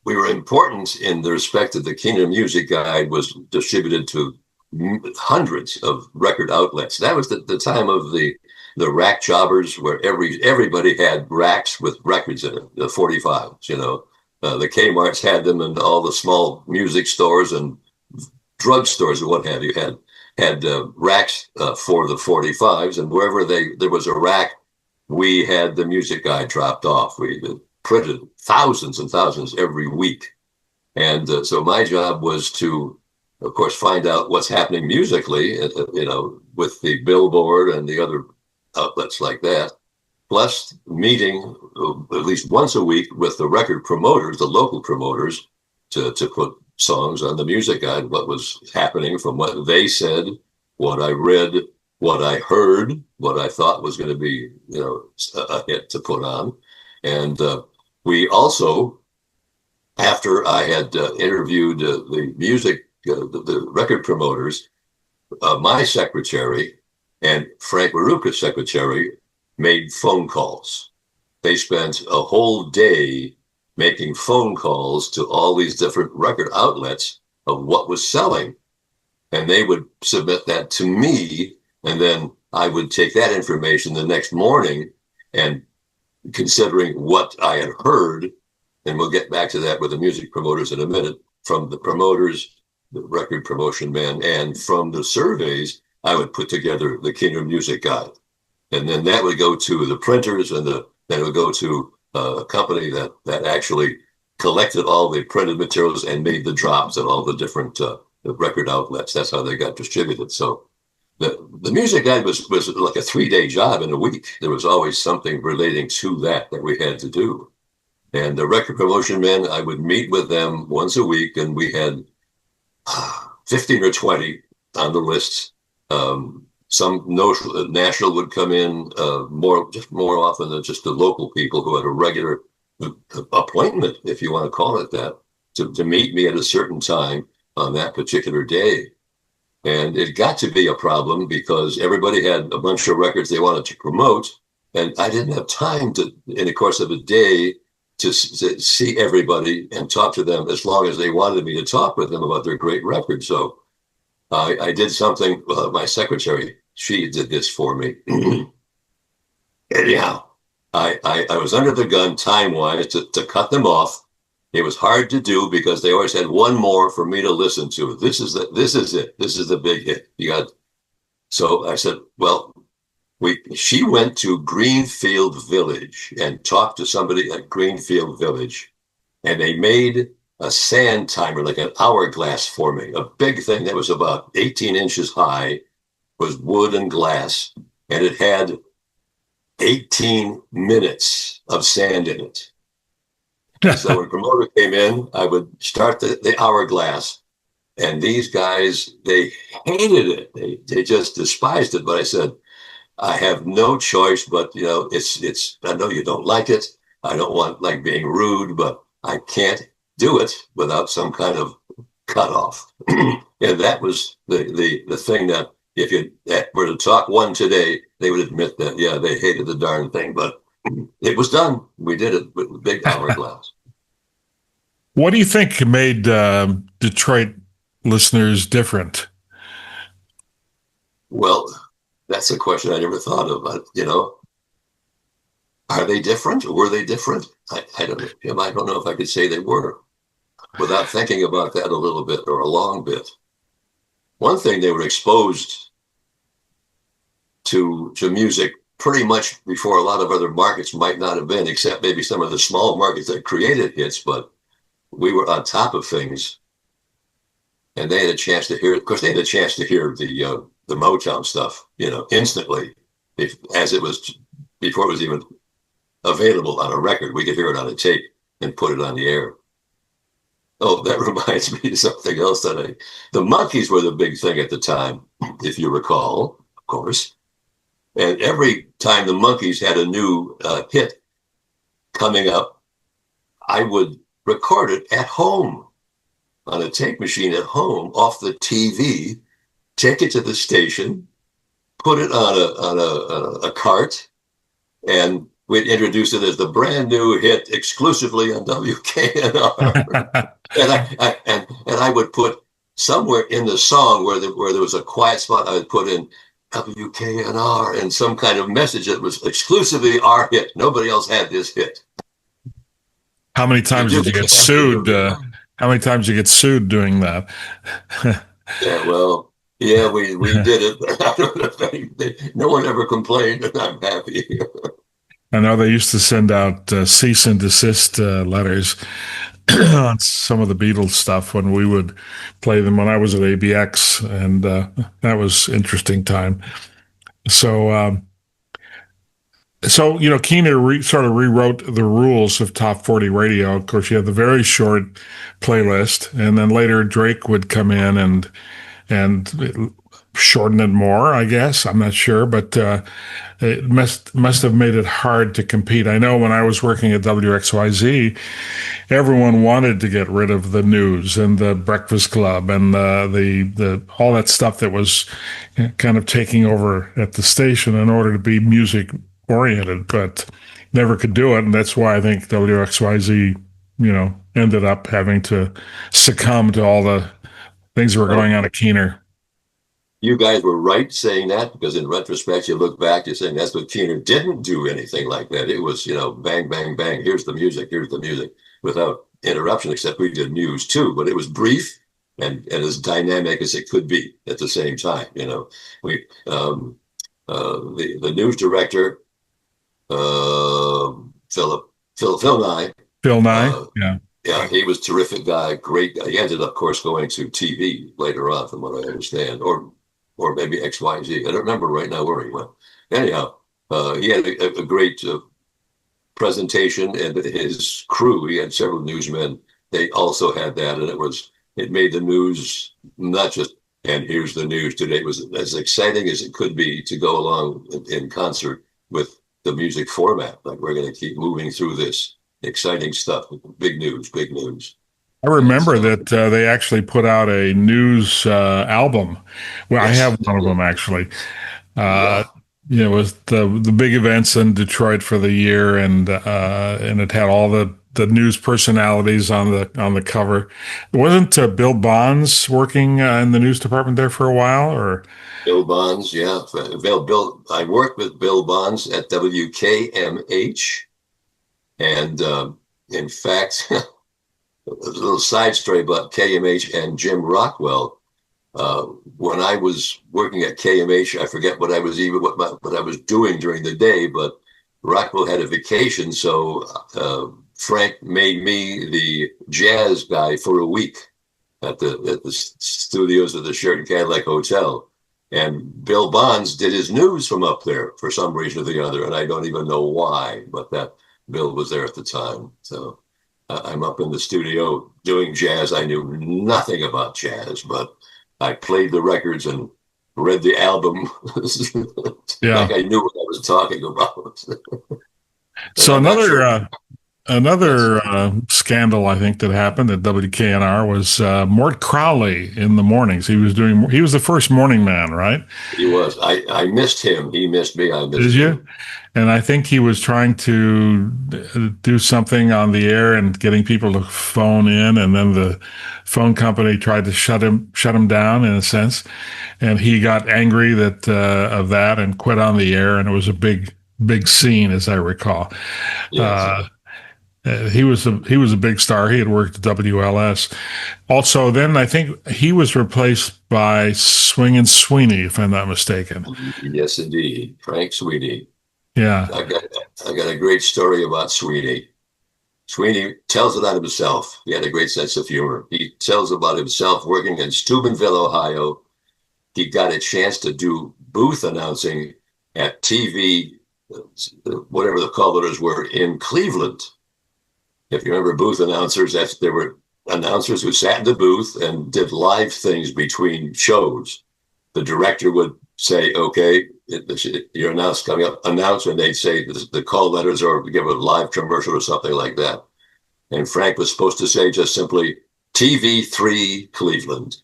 Speaker 2: we were important in the respect that the Keener Music Guide was distributed to hundreds of record outlets. That was the time of the rack jobbers, where everybody had racks with records in it, the 45s, the Kmart's had them, and all the small music stores and drugstores and what have you had racks for the 45s, and wherever there was a rack, we had the music guide dropped off. We printed thousands and thousands every week. And so my job was to, of course, find out what's happening musically, with the Billboard and the other outlets like that, plus meeting at least once a week with the record promoters, the local promoters, to put songs on the music guide, what was happening from what they said, what I read, what I heard, what I thought was going to be, a hit to put on. And we also, after I had interviewed the music, the record promoters, my secretary and Frank Maruca's secretary made phone calls. They spent a whole day making phone calls to all these different record outlets of what was selling. And they would submit that to me, and then I would take that information the next morning, and considering what I had heard, and we'll get back to that with the music promoters in a minute, from the promoters, the record promotion men, and from the surveys, I would put together the Keener Music Guide. And then that would go to the printers, and then it would go to a company that actually collected all the printed materials and made the drops at all the different the record outlets. That's how they got distributed. So the music guide was like a 3-day job in a week. There was always something relating to that we had to do. And the record promotion men, I would meet with them once a week, and we had 15 or 20 on the lists. Some national would come in more often than just the local people who had a regular appointment, if you want to call it that, to meet me at a certain time on that particular day. And it got to be a problem because everybody had a bunch of records they wanted to promote, and I didn't have time to, in the course of a day, to see everybody and talk to them as long as they wanted me to talk with them about their great record. So I did something, my secretary, she did this for me. Anyhow, I was under the gun time-wise to cut them off. It was hard to do because they always had one more for me to listen to. This is it. This is the big hit. So I said, well, she went to Greenfield Village and talked to somebody at Greenfield Village, and they made a sand timer, like an hourglass for me, a big thing that was about 18 inches high, was wood and glass, and it had 18 minutes of sand in it. So when a promoter came in, I would start the hourglass, and these guys, they hated it. They just despised it. But I said, I have no choice, but it's I know you don't like it. I don't want like being rude, but I can't do it without some kind of cutoff. And that was the thing that if you were to talk one today, they would admit that, yeah, they hated the darn thing, but it was done. We did it with a big hourglass.
Speaker 1: What do you think made Detroit listeners different?
Speaker 2: Well, that's a question I never thought of. Are they different? Or were they different? I don't know. Jim, I don't know if I could say they were without thinking about that a little bit or a long bit. One thing, they were exposed to music pretty much before a lot of other markets might not have been, except maybe some of the small markets that created hits, but we were on top of things. And they had a chance to hear it. Of course, they had a chance to hear the Motown stuff, instantly, as it was before it was even available on a record. We could hear it on a tape and put it on the air. Oh, that reminds me of something else the Monkees were the big thing at the time, if you recall, of course. And every time the Monkees had a new hit coming up, I would record it at home on a tape machine at home off the TV, take it to the station, put it on a cart, and we'd introduce it as the brand new hit exclusively on WKNR. and I would put somewhere in the song where there was a quiet spot, I would put in WKNR and some kind of message that was exclusively our hit. Nobody else had this hit.
Speaker 1: How many times did you get sued? How many times did you get sued doing that?
Speaker 2: Yeah, well, yeah, we did it. I don't know if no one ever complained, and I'm happy.
Speaker 1: I know they used to send out cease and desist letters on some of the Beatles stuff when we would play them when I was at ABX, and that was interesting time. So, Keener sort of rewrote the rules of Top 40 radio. Of course, you had the very short playlist, and then later Drake would come in and shorten it more, I guess. I'm not sure, but it must have made it hard to compete. I know when I was working at WXYZ, everyone wanted to get rid of the news and the Breakfast Club and the all that stuff that was kind of taking over at the station in order to be music oriented, but never could do it. And that's why I think WXYZ, ended up having to succumb to all the things that were going on at Keener.
Speaker 2: You guys were right saying that, because in retrospect, you look back, you're saying that's what Keener didn't do anything like that. It was, bang, bang, bang. Here's the music, without interruption, except we did news too, but it was brief and as dynamic as it could be at the same time. We, the news director, Phil Nye.
Speaker 1: Phil Nye, yeah.
Speaker 2: Yeah, he was a terrific guy, great guy. He ended up, of course, going to TV later on, from what I understand, or maybe XYZ. I don't remember right now where he went. Anyhow, he had a great presentation, and his crew. He had several newsmen. They also had that, and it made the news not just. And here's the news today. It was as exciting as it could be to go along in concert with the music format. Like, we're going to keep moving through this exciting stuff. Big news, big news.
Speaker 1: I
Speaker 2: And
Speaker 1: remember
Speaker 2: so,
Speaker 1: that they actually put out a news album. Well, I
Speaker 2: yes,
Speaker 1: have one of them actually. Uh,
Speaker 2: yeah.
Speaker 1: it was the big events in Detroit for the year, and it had all the news personalities on the cover. Wasn't Bill Bonds working in the news department there for a while, or?
Speaker 2: Bill Bonds, yeah. Bill, I worked with Bill Bonds at WKMH. And in fact, a little side story about KMH and Jim Rockwell. When I was working at KMH, I forget what I was doing during the day, but Rockwell had a vacation, so Frank made me the jazz guy for a week at the studios of the Sheraton Cadillac Hotel. And Bill Bonds did his news from up there for some reason or the other, and I don't even know why, but that Bill was there at the time. So I'm up in the studio doing jazz. I knew nothing about jazz, but I played the records and read the album like
Speaker 1: Yeah.
Speaker 2: I knew what I was talking about. And
Speaker 1: So
Speaker 2: I'm not
Speaker 1: another
Speaker 2: sure. Yes,
Speaker 1: scandal I think that happened at WKNR was Mort Crowley in the mornings. He was the first morning man, right?
Speaker 2: he was. I missed him. He missed me. I missed
Speaker 1: Did
Speaker 2: him.
Speaker 1: you? And I think he was trying to do something on the air and getting people to phone in, and then the phone company tried to shut him down in a sense, and he got angry that of that and quit on the air, and it was a big scene as I recall.
Speaker 2: Yes.
Speaker 1: Uh, he was a big star. He had worked at WLS. Also, then I think he was replaced by Swingin' Sweeney, if I'm not mistaken.
Speaker 2: Yes, indeed. Frank Sweeney.
Speaker 1: Yeah.
Speaker 2: I got I got a great story about Sweeney. Sweeney tells it on himself. He had a great sense of humor. He tells about himself working in Steubenville, Ohio. He got a chance to do booth announcing at TV, whatever the call letters were, in Cleveland. If you remember booth announcers, there were announcers who sat in the booth and did live things between shows. The director would say, "Okay, you're announced coming up, announce," and they'd say the call letters or give a live commercial or something like that. And Frank was supposed to say just simply TV3 Cleveland.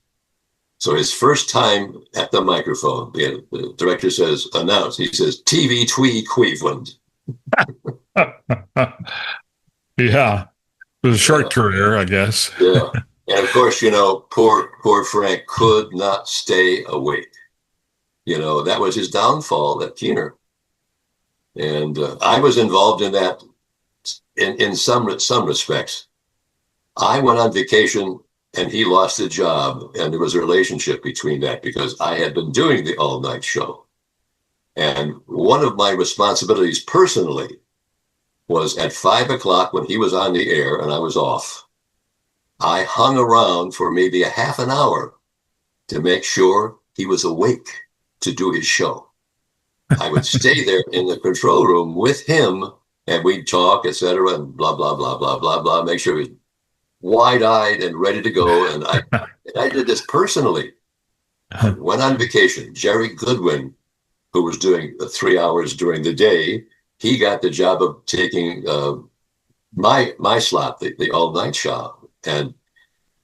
Speaker 2: So his first time at the microphone, the director says, "Announce." He says, TV2 Cleveland.
Speaker 1: Yeah. It was a short
Speaker 2: Yeah,
Speaker 1: career, I guess.
Speaker 2: yeah. And of course, poor Frank could not stay awake. That was his downfall at Keener. And I was involved in that in some respects. I went on vacation and he lost a job, and there was a relationship between that because I had been doing the all night show. And one of my responsibilities personally was at 5 o'clock when he was on the air and I was off. I hung around for maybe a half an hour to make sure he was awake to do his show. I would stay there in the control room with him, and we'd talk, etc., and blah blah blah blah blah blah. Make sure he was wide-eyed and ready to go. And I did this personally. I went on vacation. Jerry Goodwin, who was doing 3 hours during the day, he got the job of taking my slot, the all-night show, and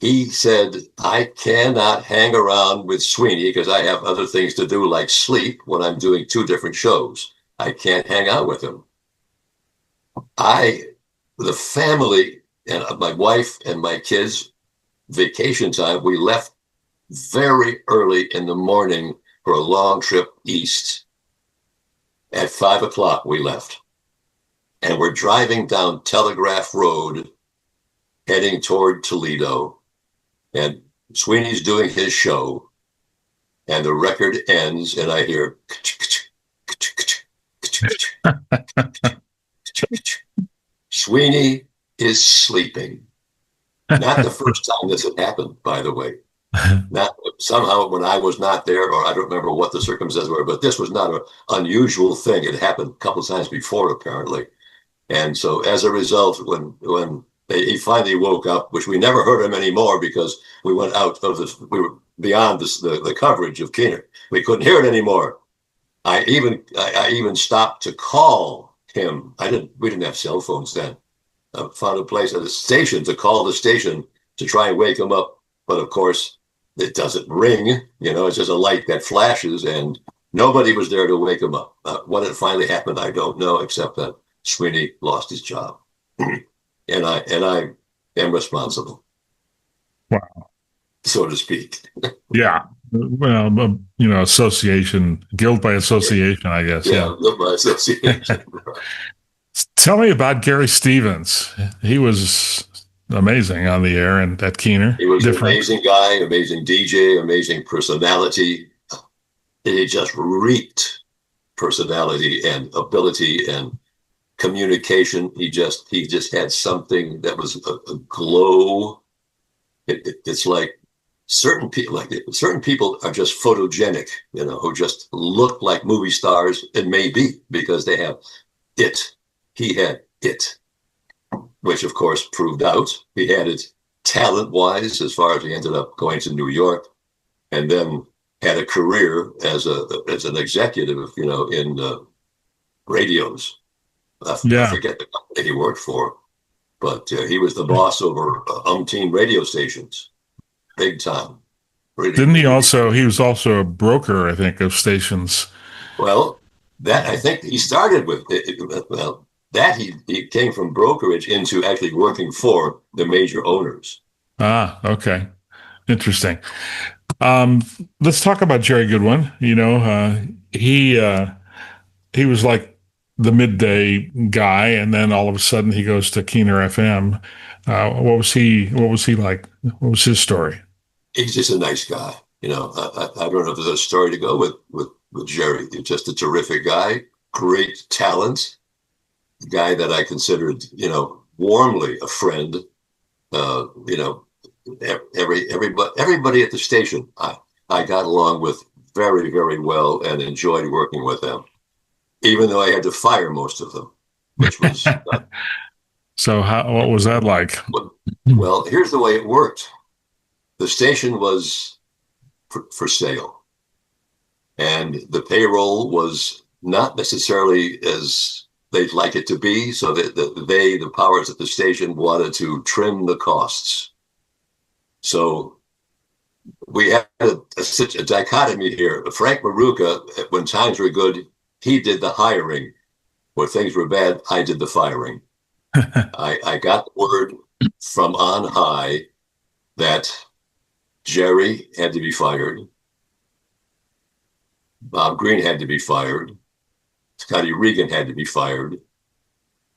Speaker 2: he said, "I cannot hang around with Sweeney because I have other things to do, like sleep, when I'm doing two different shows. I can't hang out with him." The family and my wife and my kids, vacation time, we left very early in the morning for a long trip east. At 5 o'clock, we left. And we're driving down Telegraph Road, heading toward Toledo. And Sweeney's doing his show, and the record ends, and I hear Sweeney is sleeping. Not the first time this had happened, by the way. Not somehow when I was not there, or I don't remember what the circumstances were, but this was not an unusual thing. It happened a couple of times before, apparently. And so as a result, when he finally woke up, which we never heard him anymore because we went out of this, we were beyond the coverage of Keener. We couldn't hear it anymore. I even stopped to call him. We didn't have cell phones then. I found a place at the station to call the station to try and wake him up. But of course, it doesn't ring. It's just a light that flashes, and nobody was there to wake him up. When it finally happened, I don't know, except that Sweeney lost his job, and I am responsible,
Speaker 1: Wow.
Speaker 2: so to speak.
Speaker 1: Yeah. Well, association, guilt by association, I guess.
Speaker 2: Yeah, by association.
Speaker 1: Tell me about Gary Stevens. He was amazing on the air and at Keener.
Speaker 2: He was an amazing guy, amazing DJ, amazing personality. He just reeked personality and ability and communication. He just had something that was a glow. It's like certain people are just photogenic, who just look like movie stars. It may be because they have it. He had it, which of course proved out. He had it talent-wise, as far as he ended up going to New York, and then had a career as an executive, in radios. I forget the company he worked for, but he was the boss over umpteen radio stations, big time.
Speaker 1: Really, didn't he also? He was also a broker, I think, of stations.
Speaker 2: Well, that I think he started with. Well, that he came from brokerage into actually working for the major owners.
Speaker 1: Ah, okay, interesting. Let's talk about Jerry Goodwin. He was like the midday guy, and then all of a sudden he goes to Keener FM. What was he like? What was his story?
Speaker 2: He's just a nice guy. I don't know if there's a story to go with Jerry. He's just a terrific guy, great talent, a guy that I considered, warmly a friend. Everybody at the station, I got along with very, very well and enjoyed working with them, even though I had to fire most of them, which was.
Speaker 1: So what was that like?
Speaker 2: Well, here's the way it worked. The station was for sale, and the payroll was not necessarily as they'd like it to be, so that the powers at the station wanted to trim the costs. So we had such a dichotomy here. Frank Maruca, when times were good, he did the hiring. When things were bad, I did the firing. I got word from on high that Jerry had to be fired. Bob Green had to be fired. Scotty Regan had to be fired.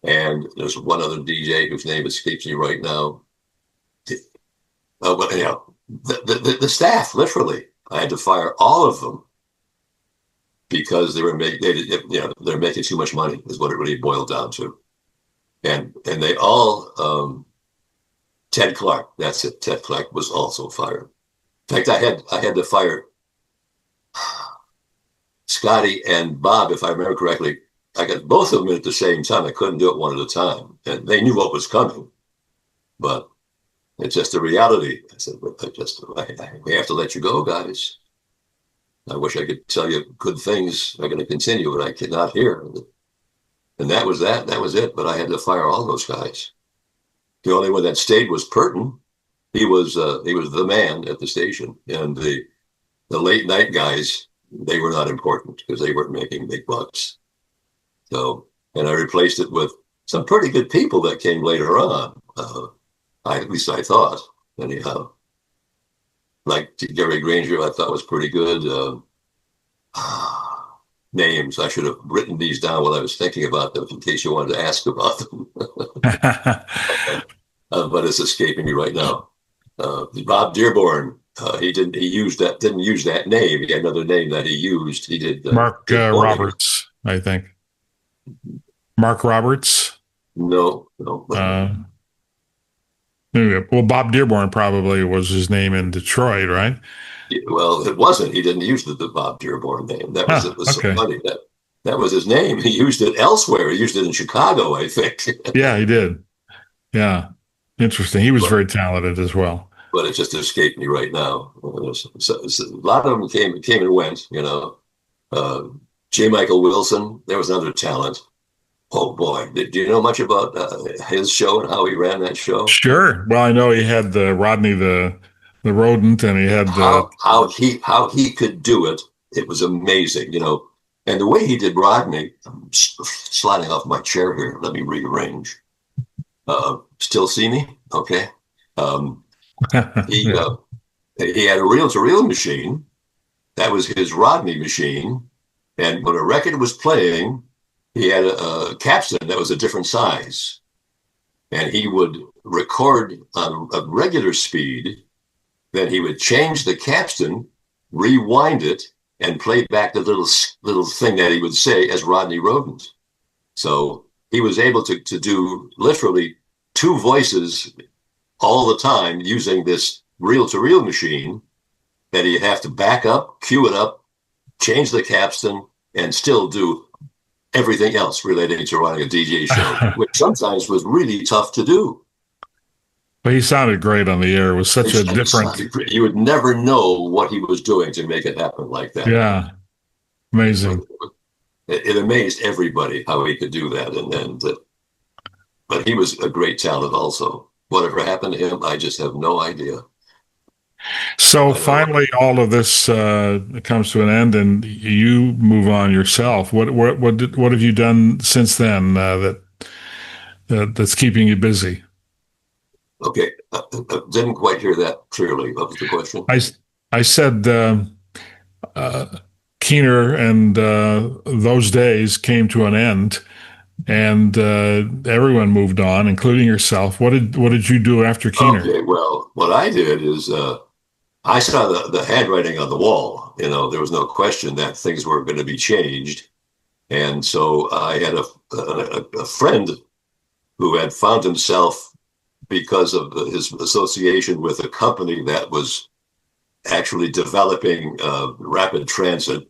Speaker 2: And there's one other DJ whose name escapes me right now. The staff, literally, I had to fire all of them because they're making too much money, is what it really boiled down to. And they all, Ted Clark, that's it. Ted Clark was also fired. In fact, I had to fire Scotty and Bob, if I remember correctly. I got both of them at the same time. I couldn't do it one at a time, and they knew what was coming, but it's just the reality. I said, we have to let you go, guys. I wish I could tell you good things are going to continue, but I cannot hear. And that was that. That was it. But I had to fire all those guys. The only one that stayed was Purton. He was the man at the station, and the late night guys, they were not important because they weren't making big bucks. So, and I replaced it with some pretty good people that came later on. At least I thought, anyhow. Like Gary Granger, I thought was pretty good. Names, I should have written these down while I was thinking about them in case you wanted to ask about them. But it's escaping me right now. Bob Dearborn, he didn't use that name. He had another name that he used. He did
Speaker 1: Mark Roberts, I think. Mark Roberts.
Speaker 2: No.
Speaker 1: Anyway, well, Bob Dearborn probably was his name in Detroit, right?
Speaker 2: Well, it wasn't. He didn't use the Bob Dearborn name. That was
Speaker 1: Huh,
Speaker 2: it was so
Speaker 1: okay.
Speaker 2: funny that was his name. He used it elsewhere. He used it in Chicago, I think.
Speaker 1: Yeah, he did. Yeah. Interesting. He was
Speaker 2: but
Speaker 1: very talented as well.
Speaker 2: but it just escaped me right now. So a lot of them came and went. Uh, J. Michael Wilson. There was another talent. Oh boy, do you know much about his show and how he ran that show?
Speaker 1: Sure. Well, I know he had the Rodney the rodent, and he had the
Speaker 2: How he could do it, it was amazing. And the way he did Rodney, I'm sliding off my chair here. Let me rearrange. Still see me? Okay. Um, he
Speaker 1: yeah.
Speaker 2: uh, he had a reel-to-reel machine. That was his Rodney machine. And when a record was playing, he had a capstan that was a different size. And he would record on a regular speed. Then he would change the capstan, rewind it, and play back the little thing that he would say as Rodney Rodent. So he was able to do literally two voices all the time using this reel-to-reel machine that he'd have to back up, cue it up, change the capstan, and still do everything else relating to running a DJ show, which sometimes was really tough to do.
Speaker 1: But he sounded great on the air. It was such a different.
Speaker 2: You would never know what he was doing to make it happen like that.
Speaker 1: Yeah, amazing.
Speaker 2: It amazed everybody how he could do that, but he was a great talent also. Whatever happened to him, I just have no idea.
Speaker 1: So
Speaker 2: I know.
Speaker 1: finally, all of this comes to an end, and you move on yourself. What have you done since then that's keeping you busy?
Speaker 2: Okay, I didn't quite hear that clearly. What was the question?
Speaker 1: I I said uh, Keener and those days came to an end, and everyone moved on, including yourself. What did you do after Keener?
Speaker 2: Okay, well, what I did is I saw the handwriting on the wall. There was no question that things were going to be changed. And so I had a friend who had found himself, because of his association with a company that was actually developing rapid transit.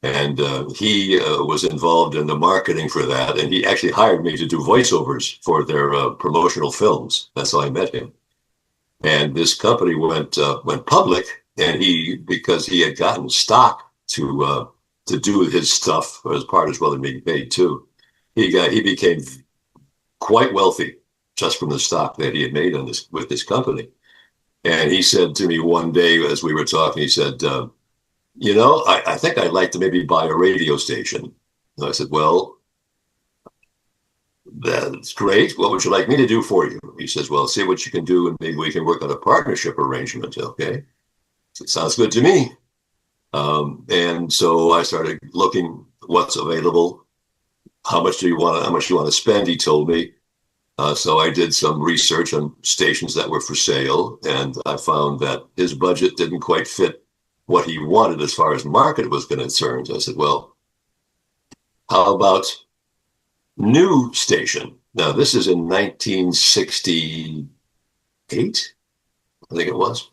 Speaker 2: And he was involved in the marketing for that. And he actually hired me to do voiceovers for their promotional films. That's how I met him. And this company went public, and because he had gotten stock to do his stuff as part as well as being paid too, he became quite wealthy just from the stock that he had made with this company. And he said to me one day as we were talking, he said, I think I'd like to maybe buy a radio station. And I said, well, that's great. What would you like me to do for you? He says, well, see what you can do, and maybe we can work on a partnership arrangement. Okay. It sounds good to me. And so I started looking what's available. How much you want to spend? He told me. So I did some research on stations that were for sale, and I found that his budget didn't quite fit what he wanted as far as market was concerned. I said, well, how about new station? Now, this is in 1968, I think it was.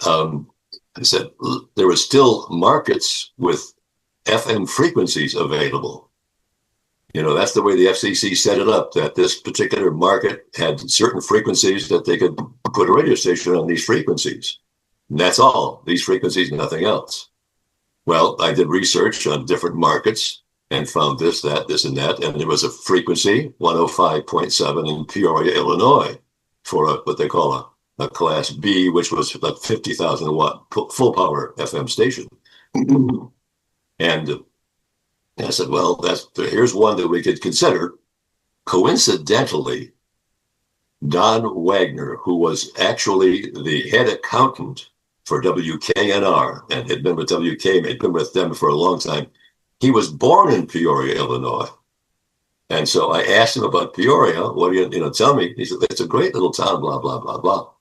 Speaker 2: I said, there were still markets with FM frequencies available. That's the way the FCC set it up, that this particular market had certain frequencies that they could put a radio station on these frequencies. And that's all, these frequencies, nothing else. Well, I did research on different markets and found this, that, this, and that. And there was a frequency, 105.7 in Peoria, Illinois, for what they call a Class B, which was like 50,000 watt full power FM station. And I said, well, here's one that we could consider. Coincidentally, Don Wagner, who was actually the head accountant for WKNR and had been with had been with them for a long time, he was born in Peoria, Illinois. And so I asked him about Peoria. What do you tell me? He said, it's a great little town, blah, blah, blah, blah.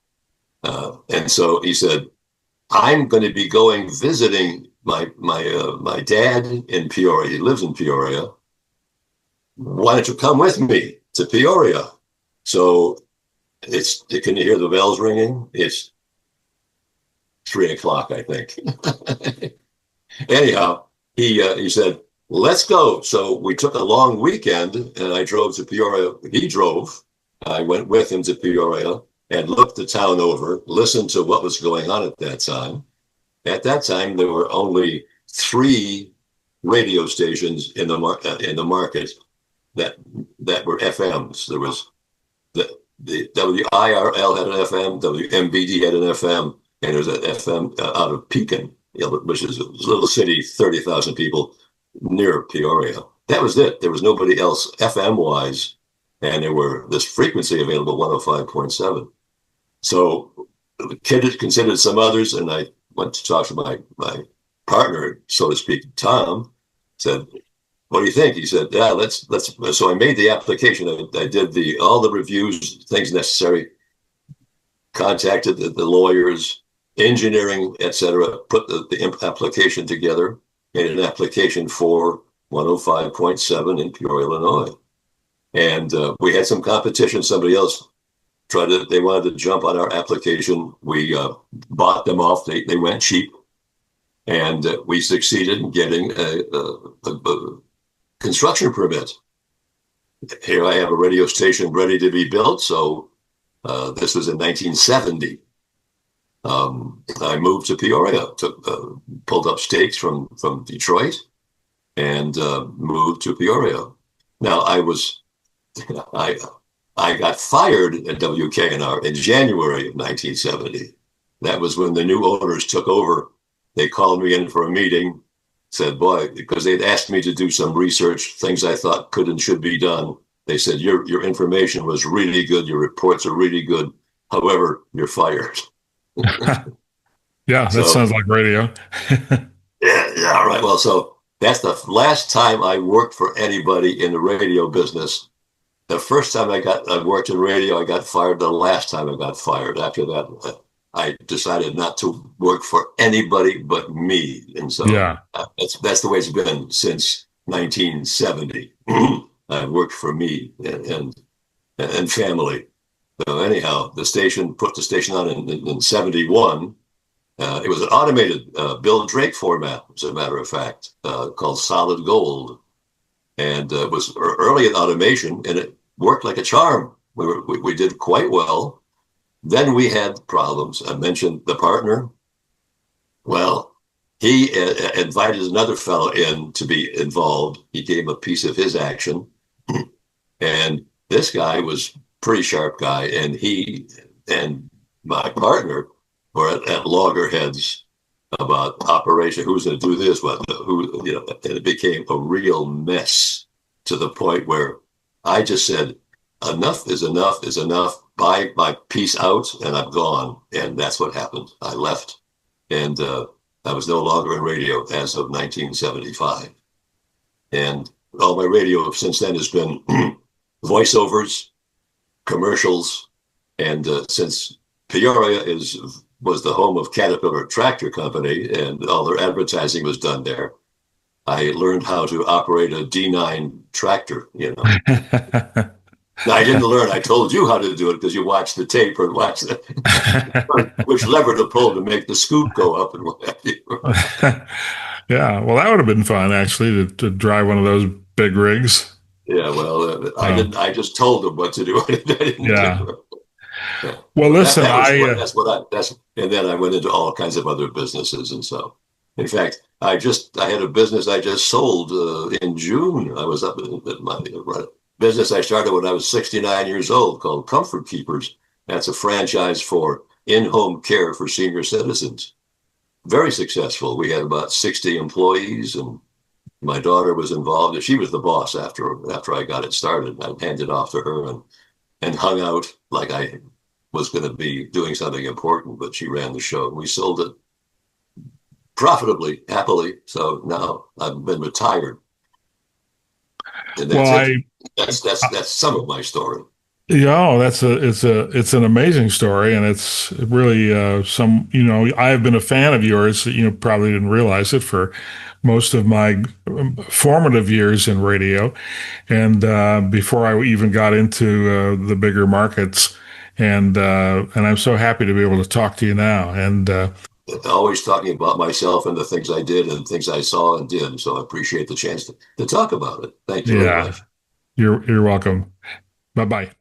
Speaker 2: And so he said, I'm going to be going visiting my dad in Peoria. He lives in Peoria. Why don't you come with me to Peoria? So can you hear the bells ringing? It's 3 o'clock, I think. Anyhow, he said, let's go. So we took a long weekend and I drove to Peoria. He drove. I went with him to Peoria and looked the town over, listened to what was going on at that time. At that time, there were only 3 radio stations in the market that were FMs. There was the WIRL had an FM, WMBD had an FM, and there was an FM out of Pekin, which is a little city, 30,000 people near Peoria. That was it. There was nobody else FM wise, and there were this frequency available, 105.7. So the kid considered some others, and I went to talk to my partner, so to speak, Tom. Said, what do you think? He said, yeah, let's. So I made the application. I did all the reviews, things necessary, contacted the lawyers, engineering, etc., put the application together, made an application for 105.7 in Peoria, Illinois. And we had some competition. Somebody else they wanted to jump on our application. We bought them off. They went cheap. And we succeeded in getting a construction permit. Here I have a radio station ready to be built. So this was in 1970. I moved to Peoria, pulled up stakes from Detroit, and moved to Peoria. Now I got fired at WKNR in January of 1970. That was when the new owners took over. They called me in for a meeting, said, boy, because they'd asked me to do some research, things I thought could and should be done. They said, your information was really good. Your reports are really good. However, you're fired.
Speaker 1: Yeah, that sounds like radio.
Speaker 2: yeah, right. Well, so that's the last time I worked for anybody in the radio business. The first time I worked in radio, I got fired. The last time I got fired. After that, I decided not to work for anybody but me. And so that's the way it's been since 1970. I worked for me and family. So anyhow, put the station on in 71. It was an automated Bill Drake format, as a matter of fact, called Solid Gold. And it was early in automation, and it worked like a charm. We did quite well. Then we had problems. I mentioned the partner. Well, he invited another fellow in to be involved. He gave a piece of his action. And this guy was a pretty sharp guy. And he and my partner were at loggerheads about operation. Who's going to do this? And it became a real mess to the point where I just said, enough is enough is enough. Buy my piece out, and I'm gone. And that's what happened. I left, and I was no longer in radio as of 1975. And all my radio since then has been voiceovers, commercials, and since Peoria was the home of Caterpillar Tractor Company, and all their advertising was done there, I learned how to operate a D9 tractor, Now, I didn't learn. I told you how to do it because you watched the tape or watched which lever to pull to make the scoop go up and what have you.
Speaker 1: Yeah, well, that would have been fun, actually, to drive one of those big rigs.
Speaker 2: Yeah, well, I didn't. I just told them what to do. I didn't
Speaker 1: yeah. Well, listen,
Speaker 2: and then I went into all kinds of other businesses, and so, in fact, I had a business I just sold in June. I was up at my business I started when I was 69 years old, called Comfort Keepers. That's a franchise for in-home care for senior citizens. Very successful. We had about 60 employees, and my daughter was involved. She was the boss after I got it started. I handed off to her and hung out like I was going to be doing something important, but she ran the show. We sold it profitably, happily. So now I've been retired. And that's some of my story.
Speaker 1: Yeah, it's an amazing story, and it's really I've been a fan of yours. You probably didn't realize it for most of my formative years in radio, and before I even got into the bigger markets. and I'm so happy to be able to talk to you now. And
Speaker 2: Always talking about myself and the things I did and things I saw and did. So I appreciate the chance to talk about it. Thank you very
Speaker 1: yeah,
Speaker 2: much.
Speaker 1: you're welcome. Bye bye.